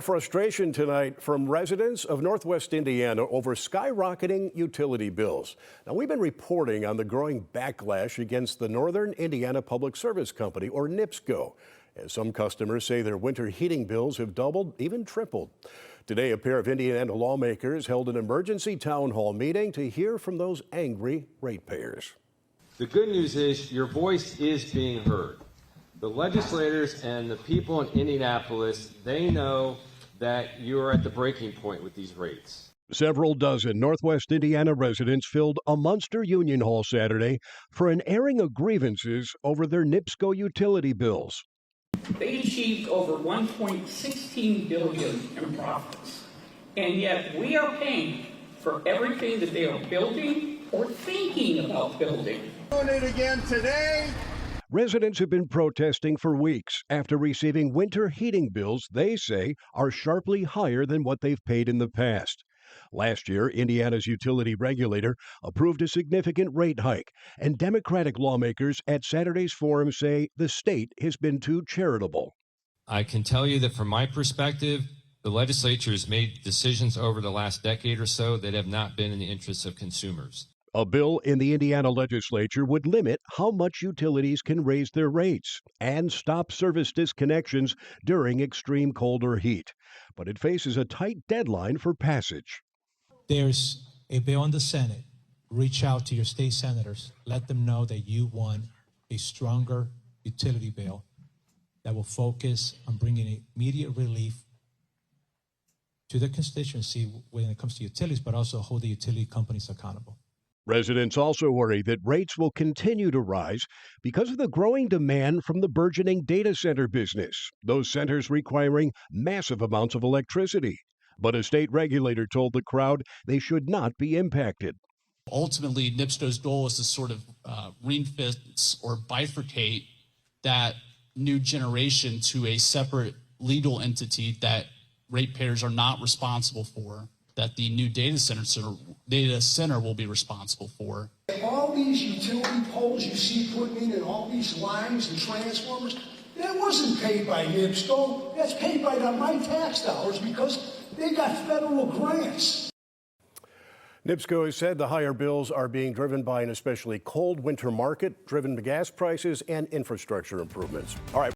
Frustration tonight from residents of Northwest Indiana over skyrocketing utility bills. Now, we've been reporting on the growing backlash against the Northern Indiana Public Service Company, or NIPSCO, as some customers say their winter heating bills have doubled, even tripled. Today, a pair of Indiana lawmakers held an emergency town hall meeting to hear from those angry ratepayers. The good news is your voice is being heard. The legislators and the people in Indianapolis, they know that you are at the breaking point with these rates. Several dozen Northwest Indiana residents filled a Munster Union Hall Saturday for an airing of grievances over their NIPSCO utility bills. They achieved over $1.16 billion in profits, and yet we are paying for everything that they are building or thinking about building. Doing it again today. Residents have been protesting for weeks after receiving winter heating bills they say are sharply higher than what they've paid in the past. Last year, Indiana's utility regulator approved a significant rate hike, and Democratic lawmakers at Saturday's forum say the state has been too charitable. I can tell you that from my perspective, the legislature has made decisions over the last decade or so that have not been in the interests of consumers. A bill in the Indiana legislature would limit how much utilities can raise their rates and stop service disconnections during extreme cold or heat. But it faces a tight deadline for passage. There's a bill in the Senate. Reach out to your state senators. Let them know that you want a stronger utility bill that will focus on bringing immediate relief to the constituency when it comes to utilities, but also hold the utility companies accountable. Residents also worry that rates will continue to rise because of the growing demand from the burgeoning data center business, those centers requiring massive amounts of electricity. But a state regulator told the crowd they should not be impacted. Ultimately, NIPSCO's goal is to sort of ring-fence or bifurcate that new generation to a separate legal entity that ratepayers are not responsible for, that the new data center will be responsible for. All these utility poles you see put in and all these lines and transformers, that wasn't paid by NIPSCO. That's paid by my tax dollars because they got federal grants. NIPSCO has said the higher bills are being driven by an especially cold winter market, driven by gas prices and infrastructure improvements. All right.